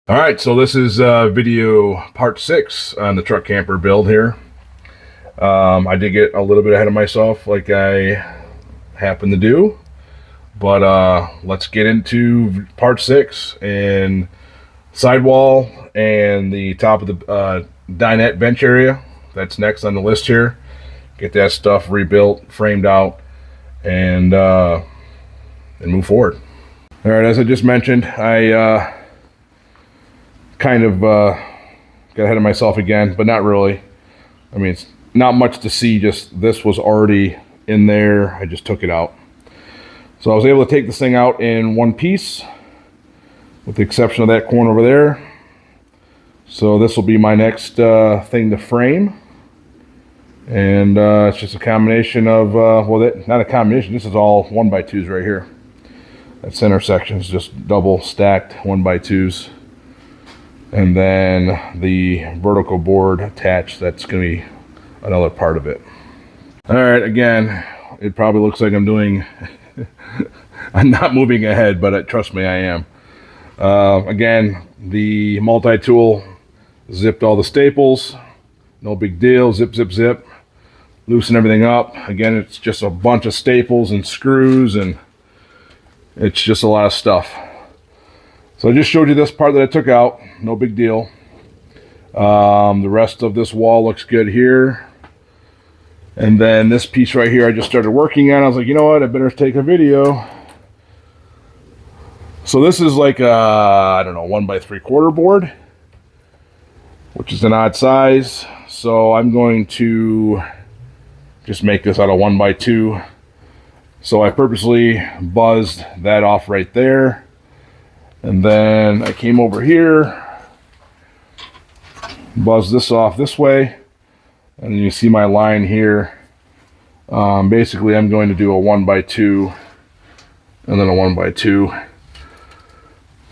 All right, so this is video part 6 on the truck camper build here. I did get a little bit ahead of myself like I happen to do, but let's get into part 6 and sidewall and the top of the dinette bench area. That's next on the list here. Get that stuff rebuilt, framed out, and move forward. All right, as I just mentioned, I kind of got ahead of myself again, but not really. I mean, it's not much to see, just this was already in there. I just took it out. So I was able to take this thing out in one piece, with the exception of that corner over there. So this will be my next thing to frame. And it's just a combination of, well, not a combination, this is all 1x2s right here. That center section is just double stacked 1x2s. And then the vertical board attached, that's going to be another part of it. All right, again, it probably looks like I'm doing, I'm not moving ahead, but trust me, I am. Again, the multi-tool zipped all the staples, no big deal, zip, zip, zip. Loosen everything up. Again, it's just a bunch of staples and screws, and it's just a lot of stuff. So I just showed you this part that I took out, no big deal. The rest of this wall looks good here. And then this piece right here I just started working on. I was like, you know what, I better take a video. So this is like a, I don't know, 1x3/4 board, which is an odd size. So I'm going to just make this out of 1x2. So I purposely buzzed that off right there. And then I came over here, buzzed this off this way, and then you see my line here. Basically, I'm going to do a 1x2 and then a 1x2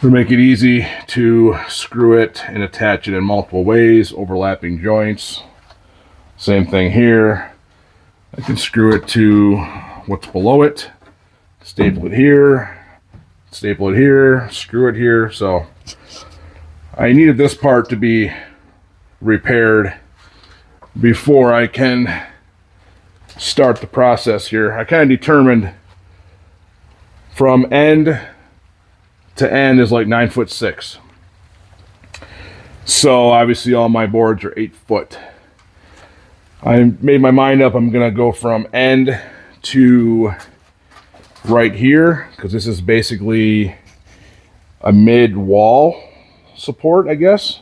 to make it easy to screw it and attach it in multiple ways, overlapping joints. Same thing here. I can screw it to what's below it, staple it here, staple it here, screw it here. So I needed this part to be repaired before I can start the process here. I kind of determined from end to end is like 9'6". So obviously all my boards are 8 foot. I made my mind up, I'm gonna go from end to right here, because this is basically a mid-wall support, I guess.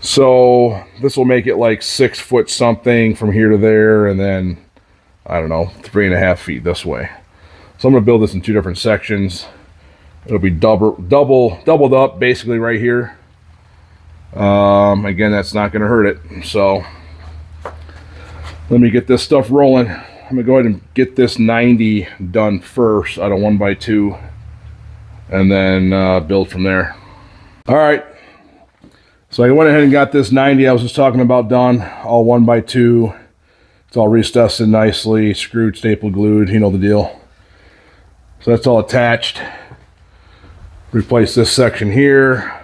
So this will make it like 6 foot something from here to there, and then I don't know, 3.5 feet this way. So I'm gonna build this in 2 different sections. It'll be doubled up basically right here. Again, that's not gonna hurt it. So let me get this stuff rolling. I'm gonna go ahead and get this 90 done first out of 1x2, and then build from there. All right, so I went ahead and got this 90 I was just talking about done, all 1x2. It's all restussed nicely, screwed, stapled, glued, you know the deal. So that's all attached. Replace this section here.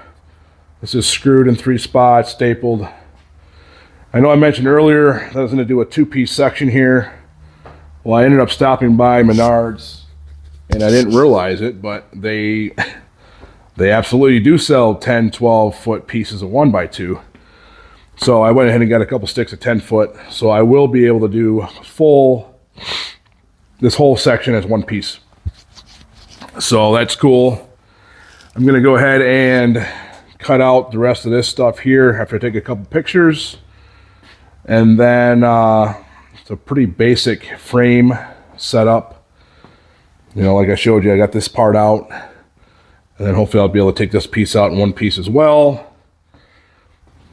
This is screwed in 3 spots, stapled. I know I mentioned earlier that I was gonna do a 2-piece section here. Well, I ended up stopping by Menards, and I didn't realize it, but they absolutely do sell 10, 12 foot pieces of 1x2. So I went ahead and got a couple sticks of 10 foot. So I will be able to do this whole section as 1 piece. So that's cool. I'm gonna go ahead and cut out the rest of this stuff here after I take a couple pictures. And then it's a pretty basic frame setup. You know, like I showed you, I got this part out, and then hopefully I'll be able to take this piece out in 1 piece as well.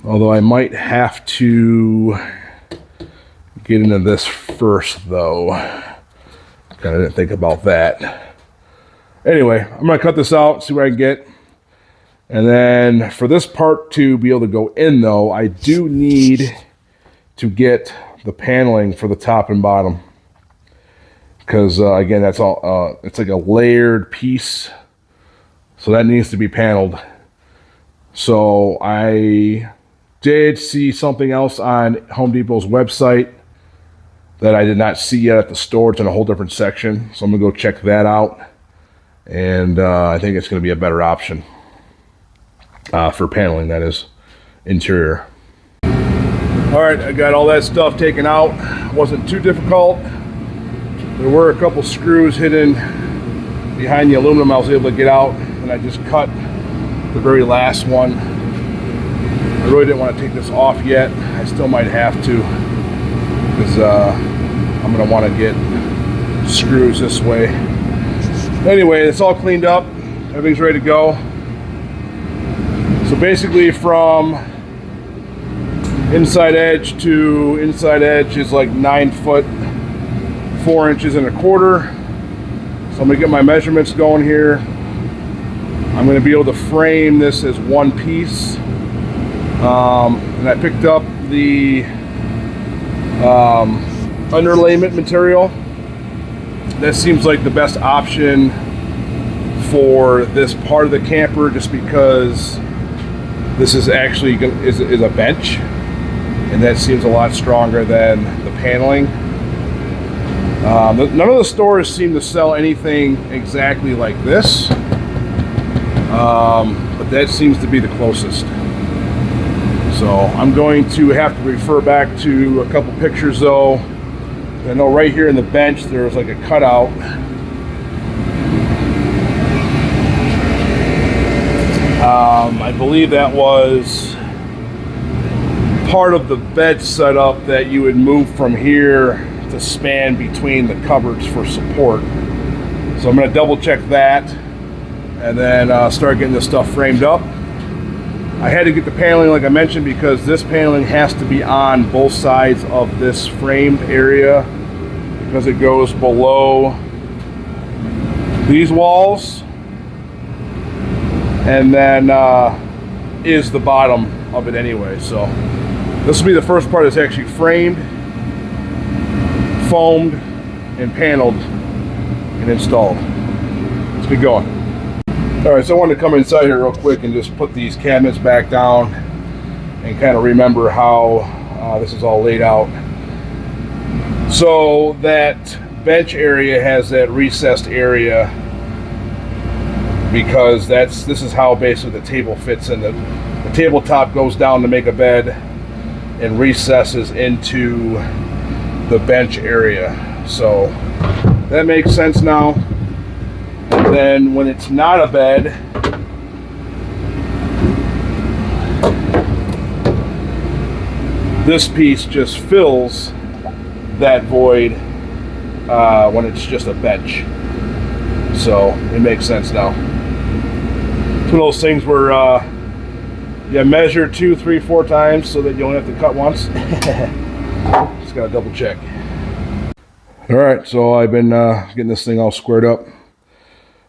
Although I might have to get into this first though. Kind of didn't think about that. Anyway, I'm gonna cut this out, see where I can get. And then for this part to be able to go in though, I do need to get the paneling for the top and bottom, because again, that's all it's like a layered piece. So that needs to be paneled. So I did see something else on Home Depot's website that I did not see yet at the store. It's in a whole different section. So I'm gonna go check that out. And I think it's gonna be a better option for paneling, that is, interior. All right, I got all that stuff taken out. Wasn't too difficult. There were a couple screws hidden behind the aluminum I was able to get out, and I just cut the very last one. I really didn't want to take this off yet. I still might have to, because I'm going to want to get screws this way. Anyway, it's all cleaned up. Everything's ready to go. So basically from inside edge to inside edge is like 9 foot 4 inches and a quarter. So I'm gonna get my measurements going here. I'm gonna be able to frame this as one piece. And I picked up the underlayment material. That seems like the best option for this part of the camper, just because this is actually is a bench, and that seems a lot stronger than the paneling. None of the stores seem to sell anything exactly like this, but that seems to be the closest. So I'm going to have to refer back to a couple pictures though. I know right here in the bench there's like a cutout. I believe that was part of the bed setup that you would move from here to span between the cupboards for support. So I'm going to double check that and then start getting this stuff framed up. I had to get the paneling like I mentioned because this paneling has to be on both sides of this framed area because it goes below these walls and then is the bottom of it anyway. So this will be the first part that's actually framed, foamed, and paneled and installed. Let's get going. All right, so I wanted to come inside here real quick and just put these cabinets back down and kind of remember how this is all laid out. So that bench area has that recessed area because this is how basically the table fits in. The tabletop goes down to make a bed and recesses into the bench area. So that makes sense now. And then when it's not a bed, this piece just fills that void when it's just a bench. So it makes sense now. It's one of those things where you measure 2, 3, 4 times so that you only have to cut once. Just gotta double check. All right, so I've been getting this thing all squared up.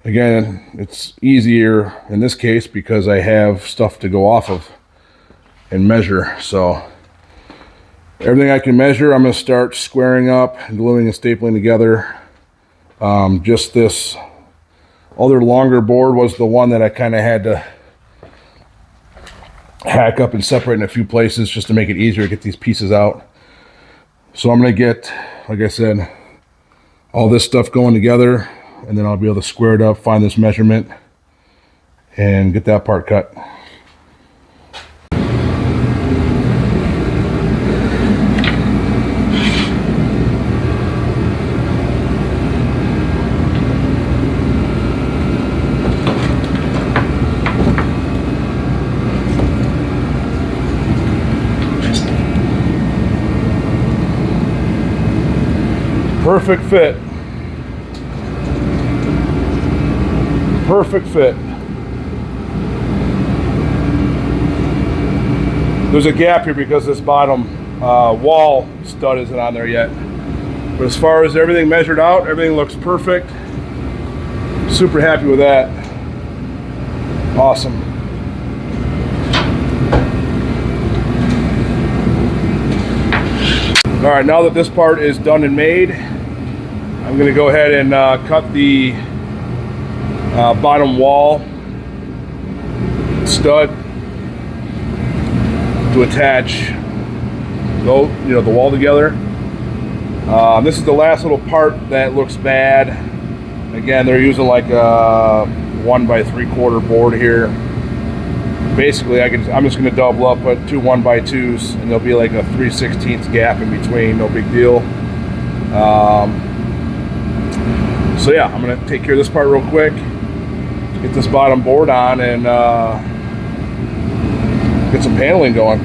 Again, it's easier in this case because I have stuff to go off of and measure. So everything I can measure, I'm going to start squaring up, gluing and stapling together. Just this other longer board was the one that I kind of had to hack up and separate in a few places just to make it easier to get these pieces out. So I'm going to get, like I said, all this stuff going together, and then I'll be able to square it up, find this measurement, and get that part cut. Perfect fit. Perfect fit. There's a gap here because this bottom wall stud isn't on there yet. But as far as everything measured out, everything looks perfect. Super happy with that. Awesome. All right, now that this part is done and made, I'm going to go ahead and cut the bottom wall stud to attach the wall together. This is the last little part that looks bad. Again, they're using like a 1 by 3/4 board here. Basically, I'm just going to double up, put 2 1x2s, and there'll be like a 3/16 gap in between. No big deal. So yeah, I'm going to take care of this part real quick. Get this bottom board on and get some paneling going.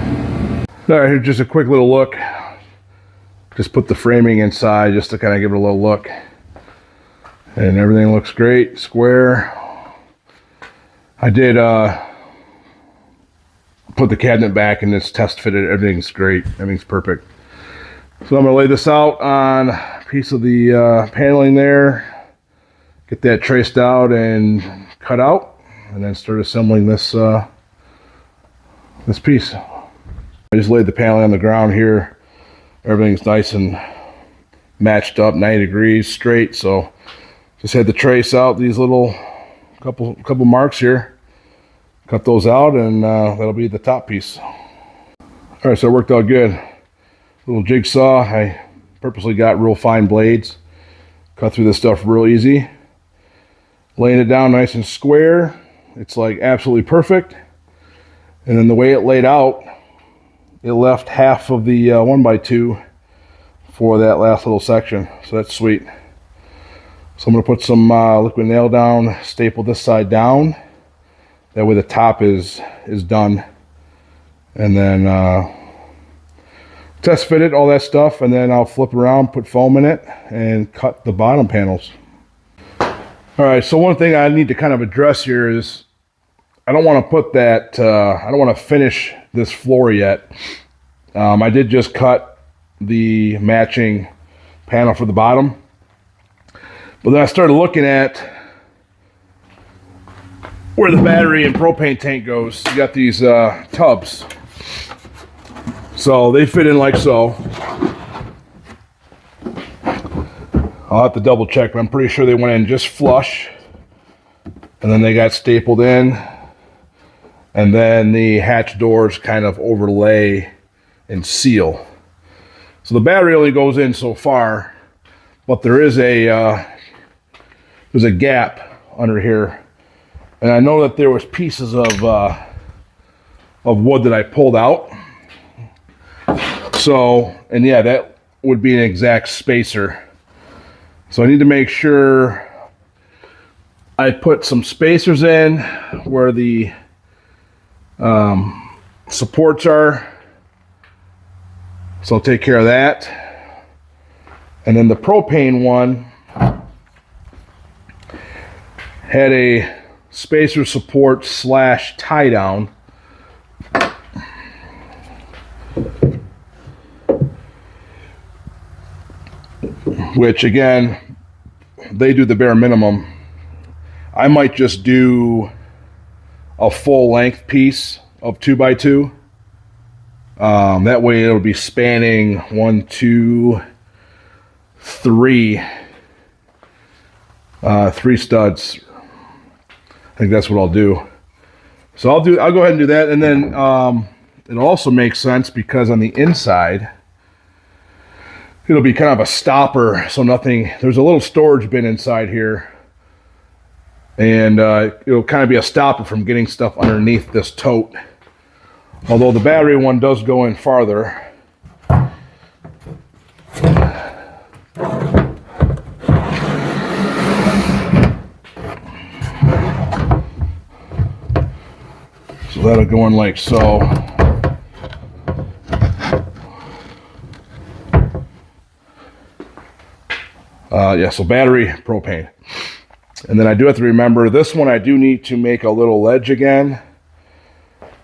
All right, here's just a quick little look. Just put the framing inside just to kind of give it a little look. And everything looks great, square. I did put the cabinet back and it's test fitted. Everything's great, everything's perfect. So I'm gonna lay this out on a piece of the paneling there, get that traced out and cut out, and then start assembling this this piece. I just laid the paneling on the ground here. Everything's nice and matched up, 90 degrees straight. So just had to trace out these little couple marks here, cut those out, and that'll be the top piece. All right, so it worked out good. Little jigsaw. I purposely got real fine blades. Cut through this stuff real easy. Laying it down nice and square. It's like absolutely perfect. And then the way it laid out, it left half of the 1x2 for that last little section. So that's sweet. So I'm going to put some liquid nail down, staple this side down. That way the top is done. And then test fit it, all that stuff, and then I'll flip around, put foam in it, and cut the bottom panels. All right, so one thing I need to kind of address here is I don't want to put that, I don't want to finish this floor yet. I did just cut the matching panel for the bottom. But then I started looking at where the battery and propane tank goes. You got these tubs. So they fit in like so. I'll have to double check, but I'm pretty sure they went in just flush. And then they got stapled in. And then the hatch doors kind of overlay and seal. So the battery only goes in so far, but there is there's a gap under here. And I know that there was pieces of wood that I pulled out. So, and yeah, that would be an exact spacer. So I need to make sure I put some spacers in where the supports are. So I'll take care of that. And then the propane one had a spacer support / tie down. Which again, they do the bare minimum. I might just do a full length piece of 2x2. That way it'll be spanning 1, 2, 3 studs. I think that's what I'll do. So I'll go ahead and do that, and then it also makes sense because on the inside it'll be kind of a stopper, so nothing. There's a little storage bin inside here, and it'll kind of be a stopper from getting stuff underneath this tote. Although the battery one does go in farther. So that'll go in like so. Yeah, so battery, propane. And then I do have to remember this one, I do need to make a little ledge again.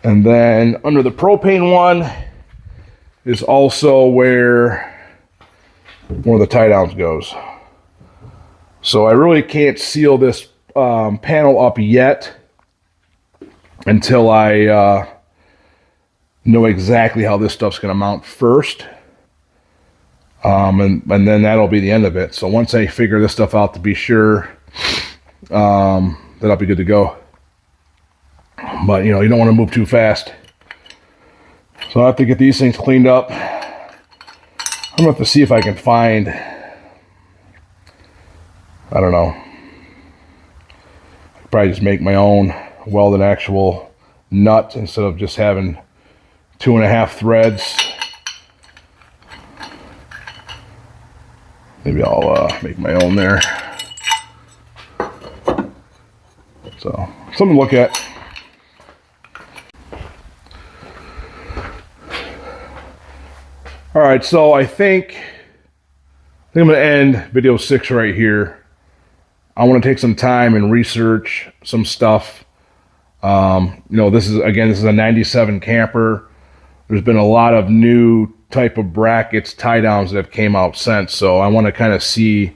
And then under the propane one is also where one of the tie downs goes. So I really can't seal this panel up yet until I know exactly how this stuff's going to mount first. And then that'll be the end of it. So once I figure this stuff out to be sure, then I'll be good to go. But you know, you don't want to move too fast. So I have to get these things cleaned up. I'm gonna have to see if I can find, I don't know, I'd probably just make my own, weld an actual nut instead of just having 2.5 threads. Maybe I'll make my own there. So, something to look at. All right, so I think I'm going to end video 6 right here. I want to take some time and research some stuff. You know, this is a 97 camper. There's been a lot of new type of brackets, tie downs that have came out since. So I want to kind of see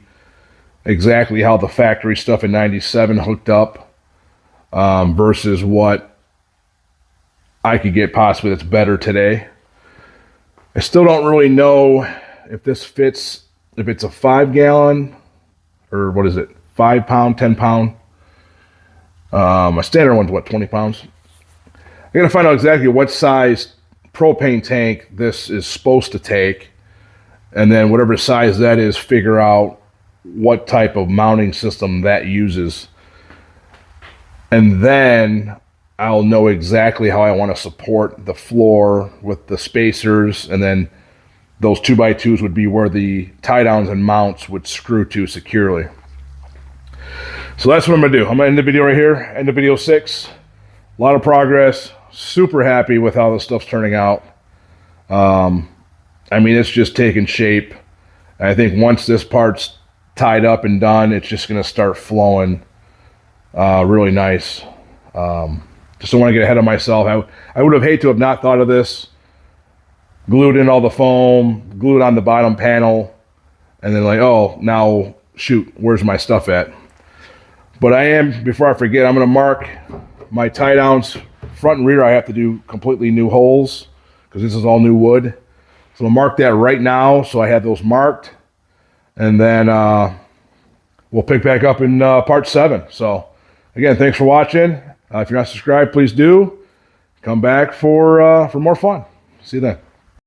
exactly how the factory stuff in 97 hooked up versus what I could get possibly that's better today. I still don't really know if this fits, if it's a 5-gallon or what is it, 5 pound, 10 pound. My standard one's what, 20 pounds? I gotta find out exactly what size propane tank this is supposed to take, and then whatever size that is, figure out what type of mounting system that uses. And then I'll know exactly how I want to support the floor with the spacers, and then those 2x2s would be where the tie downs and mounts would screw to securely. So that's what I'm gonna do. I'm gonna end the video right here, end of video 6. A lot of progress, super happy with how this stuff's turning out. I mean, it's just taking shape. I think once this part's tied up and done, it's just gonna start flowing really nice. Just don't want to get ahead of myself. I would have hated to have not thought of this. Glued in all the foam, glued on the bottom panel, and then like, oh, now shoot, where's my stuff at? But I am, before I forget, I'm going to mark my tie downs. Front and rear, I have to do completely new holes because this is all new wood. So I'm going to mark that right now so I have those marked. And then we'll pick back up in part 7. So again, thanks for watching. If you're not subscribed, please do. Come back for more fun. See you then.